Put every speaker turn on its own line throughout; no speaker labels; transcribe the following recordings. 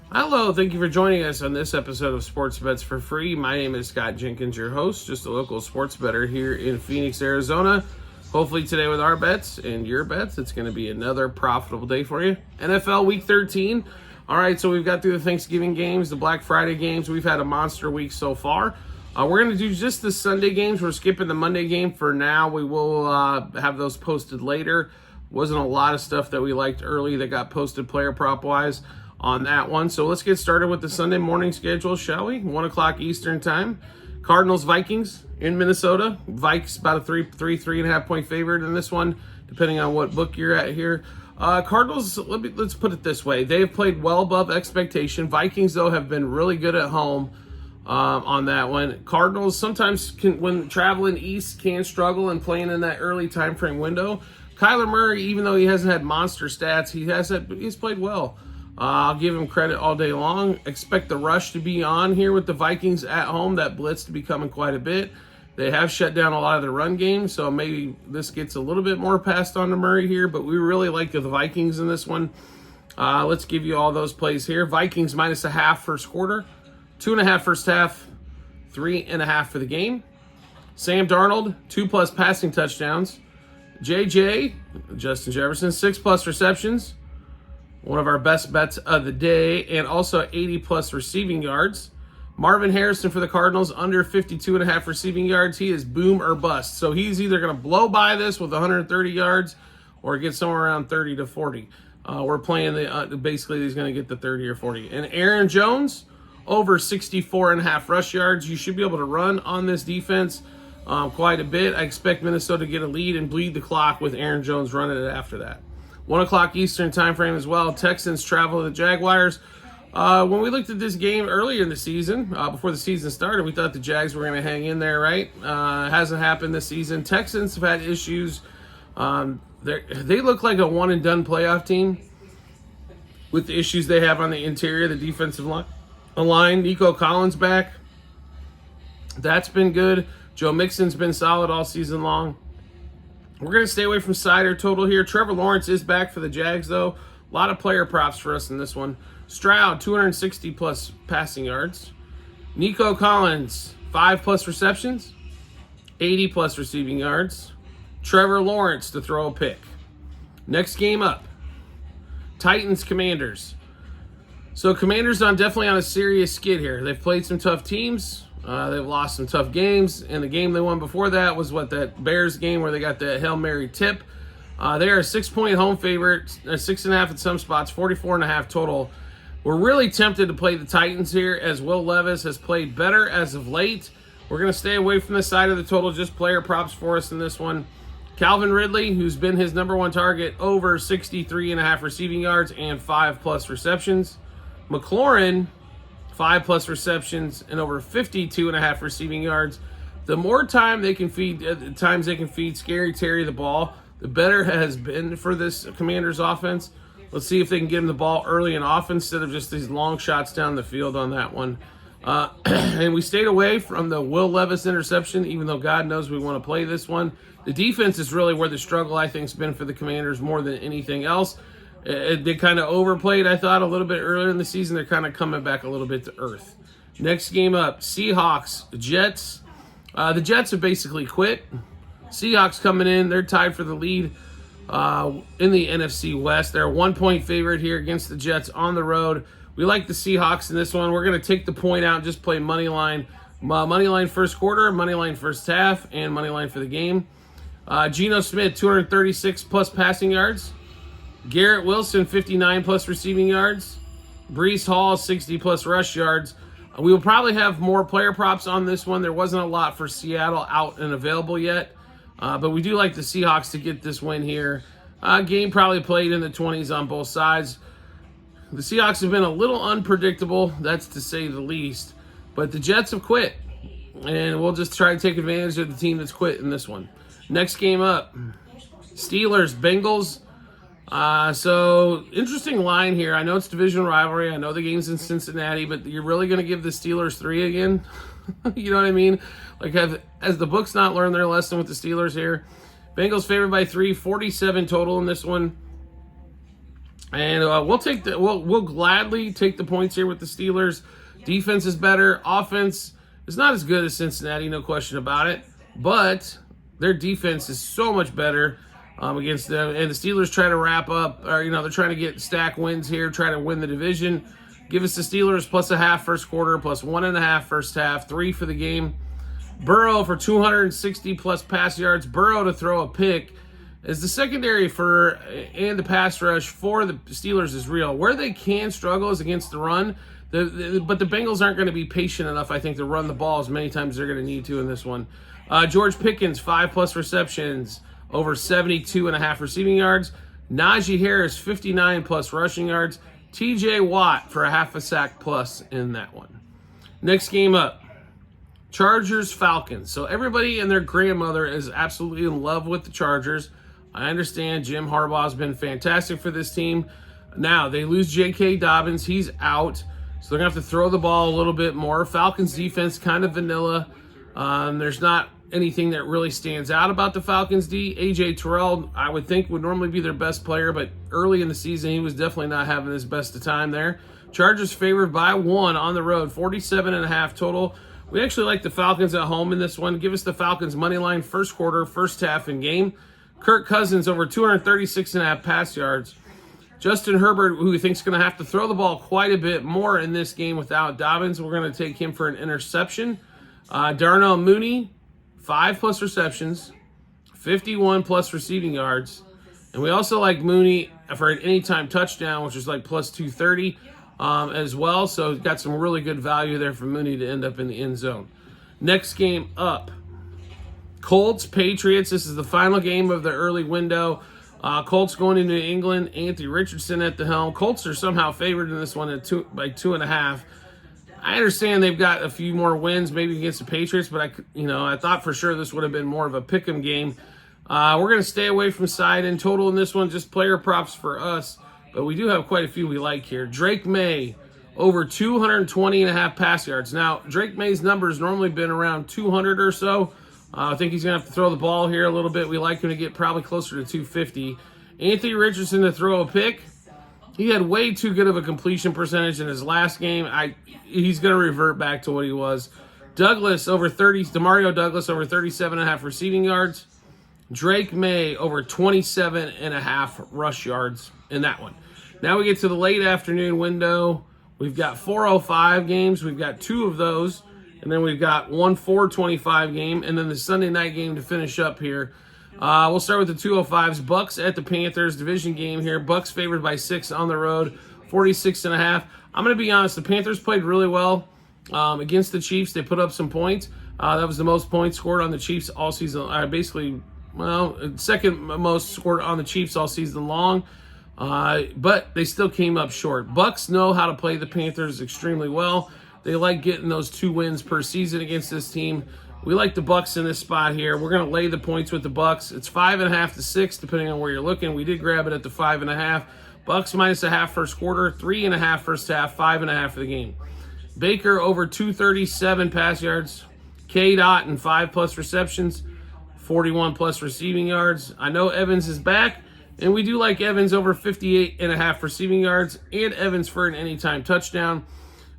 Hello, thank you for joining us on this episode of Sports Bets for Free. My name is Scott Jenkins, your host, just a local sports bettor here in Phoenix, Arizona. Hopefully today with our bets and your bets, it's going to be another profitable day for you. NFL Week 13. All right, so we've got through the Thanksgiving games, the Black Friday games. We've had a monster week so far. We're going to do just the Sunday games. We're skipping the Monday game for now. We will have those posted later. Wasn't a lot of stuff that we liked early that got posted player prop wise on that one. So let's get started with the Sunday morning schedule, shall we? 1 o'clock Eastern time. Cardinals Vikings in Minnesota. Vikes about a 3.5 point favorite in this one, depending on what book you're at here. Cardinals, let's put it this way. They have played well above expectation. Vikings, though, have been really good at home on that one. Cardinals sometimes, when traveling east, can struggle and playing in that early time frame window. Kyler Murray, even though he hasn't had monster stats, he's played well. I'll give him credit all day long. Expect the rush to be on here with the Vikings at home. That blitz to be coming quite a bit. They have shut down a lot of the run game, so maybe this gets a little bit more passed on to Murray here, but we really like the Vikings in this one. Let's give you all those plays here. Vikings -0.5 first quarter, 2.5 first half, 3.5 for the game. Sam Darnold, 2+ passing touchdowns. JJ, Justin Jefferson, 6+ receptions. One of our best bets of the day, and also 80+ receiving yards. Marvin Harrison for the Cardinals, under 52.5 receiving yards. He is boom or bust. So he's either going to blow by this with 130 yards or get somewhere around 30 to 40. We're playing basically he's going to get the 30 or 40. And Aaron Jones, over 64.5 rush yards. You should be able to run on this defense quite a bit. I expect Minnesota to get a lead and bleed the clock with Aaron Jones running it after that. 1 o'clock Eastern time frame as well. Texans travel to the Jaguars. When we looked at this game earlier in the season, before the season started, we thought the Jags were going to hang in there, right? It hasn't happened this season. Texans have had issues. They look like a one-and-done playoff team with the issues they have on the interior, the defensive line. Nico Collins back. That's been good. Joe Mixon's been solid all season long. We're going to stay away from side or total here. Trevor Lawrence is back for the Jags, though. A lot of player props for us in this one. Stroud, 260+ passing yards. Nico Collins, 5+ receptions, 80+ receiving yards. Trevor Lawrence to throw a pick. Next game up, Titans Commanders. So Commanders definitely on a serious skid here. They've played some tough teams. They've lost some tough games, and the game they won before that was that Bears game where they got the Hail Mary tip. They are a 6-point home favorite, 6.5 in some spots, 44.5 total. We're really tempted to play the Titans here, as Will Levis has played better as of late. We're going to stay away from the side of the total, just player props for us in this one. Calvin Ridley, who's been his number one target, over 63.5 receiving yards and 5+ receptions. McLaurin, 5+ receptions and over 52.5 receiving yards. The more times they can feed Scary Terry the ball, the better it has been for this Commanders offense. Let's see if they can get him the ball early and often instead of just these long shots down the field on that one. And we stayed away from the Will Levis interception, even though God knows we want to play this one. The defense is really where the struggle, I think, has been for the Commanders more than anything else. They kind of overplayed, I thought, a little bit earlier in the season. They're kind of coming back a little bit to earth. Next game up, Seahawks, Jets. The Jets have basically quit. Seahawks coming in. They're tied for the lead in the NFC West. They're a 1-point favorite here against the Jets on the road. We like the Seahawks in this one. We're going to take the point out and just play money line. Money line first quarter, money line first half, and money line for the game. Geno Smith, 236+ passing yards. Garrett Wilson, 59+ receiving yards. Breece Hall, 60+ rush yards. We will probably have more player props on this one. There wasn't a lot for Seattle out and available yet. But we do like the Seahawks to get this win here. Game probably played in the 20s on both sides. The Seahawks have been a little unpredictable, that's to say the least. But the Jets have quit. And we'll just try to take advantage of the team that's quit in this one. Next game up, Steelers, Bengals. So interesting line here. I know it's division rivalry. I know the game's in Cincinnati, but you're really going to give the Steelers 3 again? You know what I mean? Like, has the books not learned their lesson with the Steelers here? Bengals favored by 3, 47 total in this one. And we'll gladly take the points here with the Steelers. Defense is better. Offense is not as good as Cincinnati, no question about it. But their defense is so much better against them. And the Steelers try to wrap up, or they're trying to get stack wins here, try to win the division. Give us the Steelers plus a half first quarter, plus 1.5 first half, 3 for the game. Burrow for 260 plus pass yards. Burrow to throw a pick. As the secondary and the pass rush for the Steelers is real. Where they can struggle is against the run. But the Bengals aren't going to be patient enough, I think, to run the ball as many times as they're going to need to in this one. George Pickens, 5+ receptions, over 72.5 receiving yards. Najee Harris, 59+ rushing yards. TJ Watt for a half a sack plus in that one. Next game up, Chargers, Falcons. So everybody and their grandmother is absolutely in love with the Chargers. I understand Jim Harbaugh's been fantastic for this team. Now, they lose J.K. Dobbins. He's out. So they're going to have to throw the ball a little bit more. Falcons defense, kind of vanilla. There's not anything that really stands out about the Falcons D. A.J. Terrell, I would think, would normally be their best player, but early in the season, he was definitely not having his best of time there. Chargers favored by 1 on the road, 47.5 total. We actually like the Falcons at home in this one. Give us the Falcons money line first quarter, first half in game. Kirk Cousins over 236.5 pass yards. Justin Herbert, who we think is going to have to throw the ball quite a bit more in this game without Dobbins. We're going to take him for an interception. Darnell Mooney, 5+ receptions, 51+ receiving yards. And we also like Mooney for an anytime touchdown, which is like plus 230 as well. So got some really good value there for Mooney to end up in the end zone. Next game up, Colts, Patriots. This is the final game of the early window. Colts going into England. Anthony Richardson at the helm. Colts are somehow favored in this one by 2.5. I understand they've got a few more wins, maybe against the Patriots, but I thought for sure this would have been more of a pick'em game. We're going to stay away from side and total in this one, just player props for us, but we do have quite a few we like here. Drake May, over 220.5 pass yards. Now, Drake May's numbers normally been around 200 or so. I think he's going to have to throw the ball here a little bit. We like him to get probably closer to 250. Anthony Richardson to throw a pick. He had way too good of a completion percentage in his last game. He's going to revert back to what he was. Demario Douglas over 37.5 receiving yards. Drake May over 27.5 rush yards in that one. Now we get to the late afternoon window. We've got 4:05 games. We've got 2 of those. And then we've got one 4:25 game, and then the Sunday night game to finish up here. We'll start with the 2:05s. Bucks at the Panthers, division game here. Bucks favored by 6 on the road, 46.5. I'm going to be honest, the Panthers played really well against the Chiefs. They put up some points. That was the most points scored on the Chiefs all season. Second most scored on the Chiefs all season long. But they still came up short. Bucks know how to play the Panthers extremely well. They like getting those 2 wins per season against this team. We like the Bucks in this spot here. We're going to lay the points with the Bucks. It's 5.5 to 6, depending on where you're looking. We did grab it at the 5.5. Bucks minus a half first quarter, 3.5 first half, 5.5 for the game. Baker over 237 pass yards. K-Dot and 5+ receptions, 41+ receiving yards. I know Evans is back, and we do like Evans over 58.5 receiving yards, and Evans for an anytime touchdown.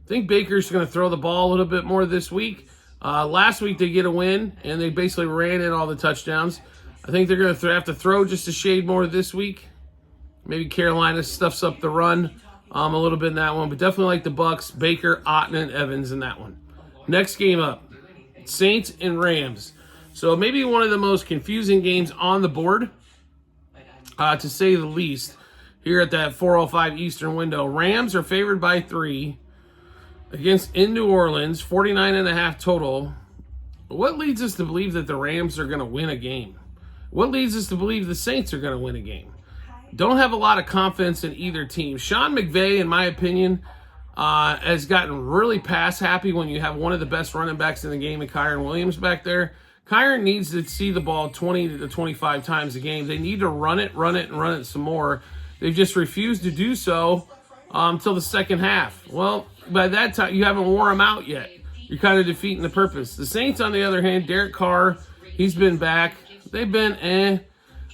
I think Baker's going to throw the ball a little bit more this week. Last week they get a win, and they basically ran in all the touchdowns. I think they're going to have to throw just a shade more this week. Maybe Carolina stuffs up the run a little bit in that one, but definitely like the Bucks, Baker, Otten, and Evans in that one. Next game up, Saints and Rams. So maybe one of the most confusing games on the board, to say the least, here at that 4:05 Eastern window. Rams are favored by 3. In New Orleans, 49.5 total. What leads us to believe that the Rams are going to win a game? What leads us to believe the Saints are going to win a game? Don't have a lot of confidence in either team. Sean McVay, in my opinion, has gotten really pass happy when you have one of the best running backs in the game in Kyren Williams back there. Kyren needs to see the ball 20 to 25 times a game. They need to run it some more. They've just refused to do so until the second half. Well, by that time, you haven't worn them out yet. You're kind of defeating the purpose. The Saints, on the other hand, Derek Carr, he's been back. They've been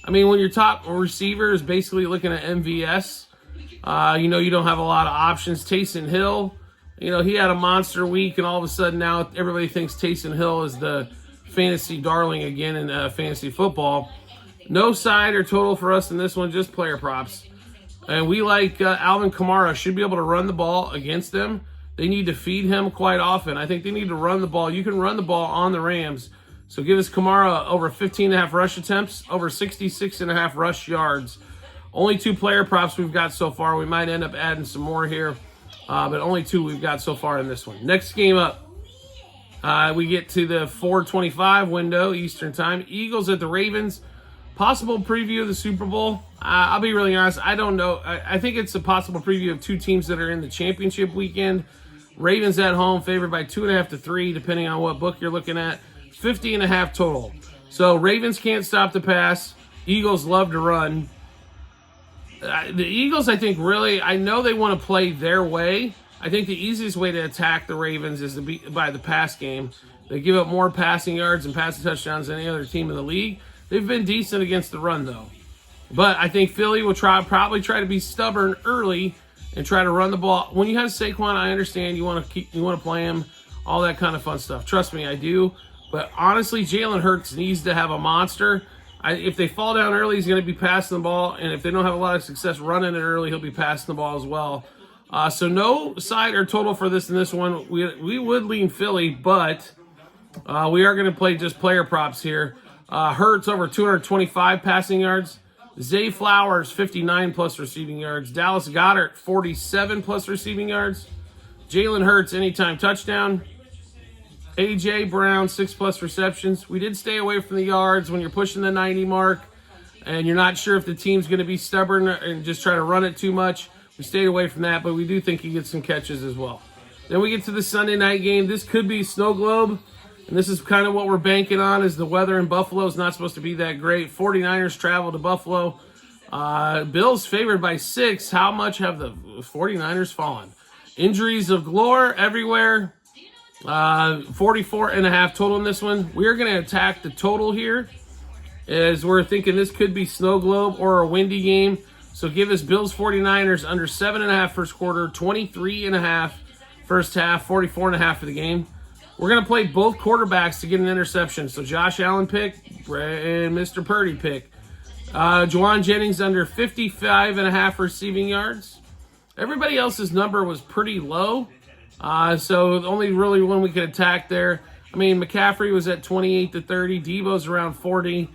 I mean, when your top receiver is basically looking at MVS, You don't have a lot of options. Taysom Hill, he had a monster week, and all of a sudden now everybody thinks Taysom Hill is the fantasy darling again in fantasy football. No side or total for us in this one, just player props. And we like Alvin Kamara should be able to run the ball against them. They need to feed him quite often. I think they need to run the ball. You can run the ball on the Rams. So give us Kamara over 15.5 rush attempts, over 66.5 rush yards. Only 2 player props we've got so far. We might end up adding some more here, but only 2 we've got so far in this one. Next game up, we get to the 4:25 window Eastern time. Eagles at the Ravens. Possible preview of the Super Bowl. I'll be really honest. I don't know. I think it's a possible preview of 2 teams that are in the championship weekend. Ravens at home, favored by 2.5 to 3, depending on what book you're looking at. 50.5 total. So Ravens can't stop the pass. Eagles love to run. The Eagles, I think, really, I know they want to play their way. I think the easiest way to attack the Ravens is by the pass game. They give up more passing yards and passing touchdowns than any other team in the league. They've been decent against the run, though. But I think Philly will probably try to be stubborn early and try to run the ball. When you have Saquon, I understand you want to play him, all that kind of fun stuff. Trust me, I do. But honestly, Jalen Hurts needs to have a monster. If they fall down early, he's going to be passing the ball. And if they don't have a lot of success running it early, he'll be passing the ball as well. So no side or total for this in this one. We would lean Philly, but we are going to play just player props here. Hurts over 225 passing yards. Zay Flowers, 59 plus receiving yards. Dallas Goedert, 47 plus receiving yards. Jalen Hurts, anytime touchdown. A.J. Brown, 6 plus receptions. We did stay away from the yards when you're pushing the 90 mark and you're not sure if the team's going to be stubborn and just try to run it too much. We stayed away from that, but we do think he gets some catches as well. Then we get to the Sunday night game. This could be snow globe, and this is kind of what we're banking on, is the weather in Buffalo is not supposed to be that great. 49ers travel to Buffalo. Bills favored by 6. How much have the 49ers fallen? Injuries of galore everywhere. 44.5 total in this one. We're going to attack the total here, as we're thinking this could be snow globe or a windy game. So give us Bills 49ers under 7.5 first quarter, 23.5 first half, 44.5 for the game. We're going to play both quarterbacks to get an interception. So Josh Allen pick and Mr. Purdy pick. Juwan Jennings under 55.5 receiving yards. Everybody else's number was pretty low. So the only really one we could attack there. I mean, McCaffrey was at 28 to 30. Debo's around 40.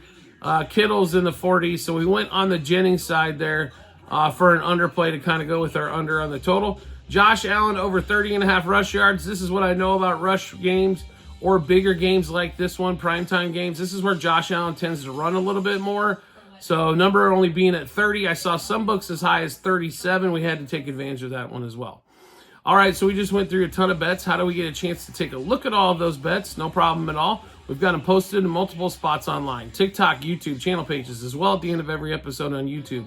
Kittle's in the 40s. So we went on the Jennings side there for an underplay to kind of go with our under on the total. Josh Allen over 30.5 rush yards. This is what I know about rush games or bigger games like this one, primetime games. This is where Josh Allen tends to run a little bit more. So number only being at 30. I saw some books as high as 37. We had to take advantage of that one as well. All right, so we just went through a ton of bets. How do we get a chance to take a look at all of those bets? No problem at all. We've got them posted in multiple spots online. TikTok, YouTube, channel pages as well at the end of every episode on YouTube.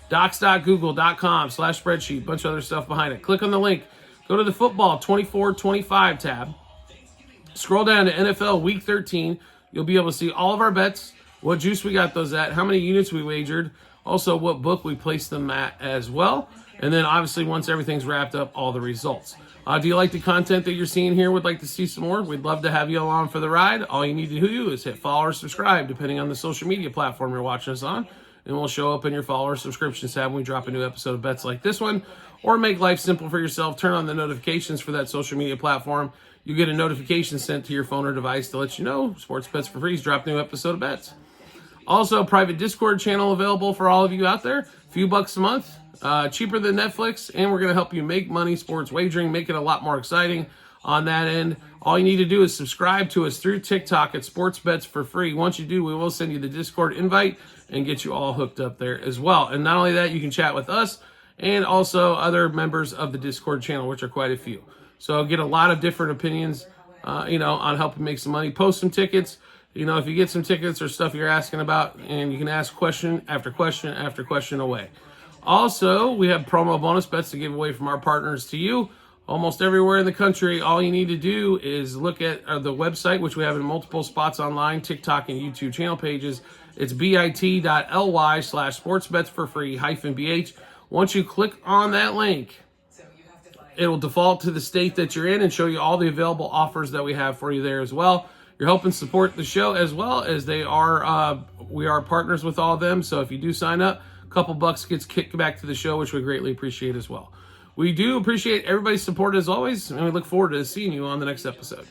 Docs.google.com/spreadsheet. Bunch of other stuff behind it. Click on the link. Go to the football 24-25 tab. Scroll down to NFL Week 13. You'll be able to see all of our bets, what juice we got those at, how many units we wagered, also what book we placed them at as well. And then obviously once everything's wrapped up, all the results. Do you like the content that you're seeing here? Would like to see some more? We'd love to have you along for the ride. All you need to do is hit follow or subscribe, depending on the social media platform you're watching us on. And we'll show up in your follow or subscription tab when we drop a new episode of bets like this one. Or make life simple for yourself. Turn on the notifications for that social media platform. You get a notification sent to your phone or device to let you know Sports Bets for Free's dropped a new episode of bets. Also, private Discord channel available for all of you out there. A few bucks a month. Cheaper than Netflix, and we're going to help you make money sports wagering, make it a lot more exciting on that end. All you need to do is subscribe to us through TikTok at Sports Bets for Free. Once you do, we will send you the Discord invite and get you all hooked up there as well. And not only that, you can chat with us and also other members of the Discord channel, which are quite a few. So get a lot of different opinions, on helping make some money. Post some tickets. If you get some tickets or stuff you're asking about, and you can ask question after question after question away. Also, we have promo bonus bets to give away from our partners to you almost everywhere in the country. All you need to do is look at the website, which we have in multiple spots online, TikTok and YouTube channel pages. It's bit.ly/sportsbetsforfree-bh. Once you click on that link, it will default to the state that you're in and show you all the available offers that we have for you there as well. You're helping support the show as well as we are partners with all of them. So if you do sign up, a couple bucks gets kicked back to the show, which we greatly appreciate as well. We do appreciate everybody's support as always, and we look forward to seeing you on the next episode.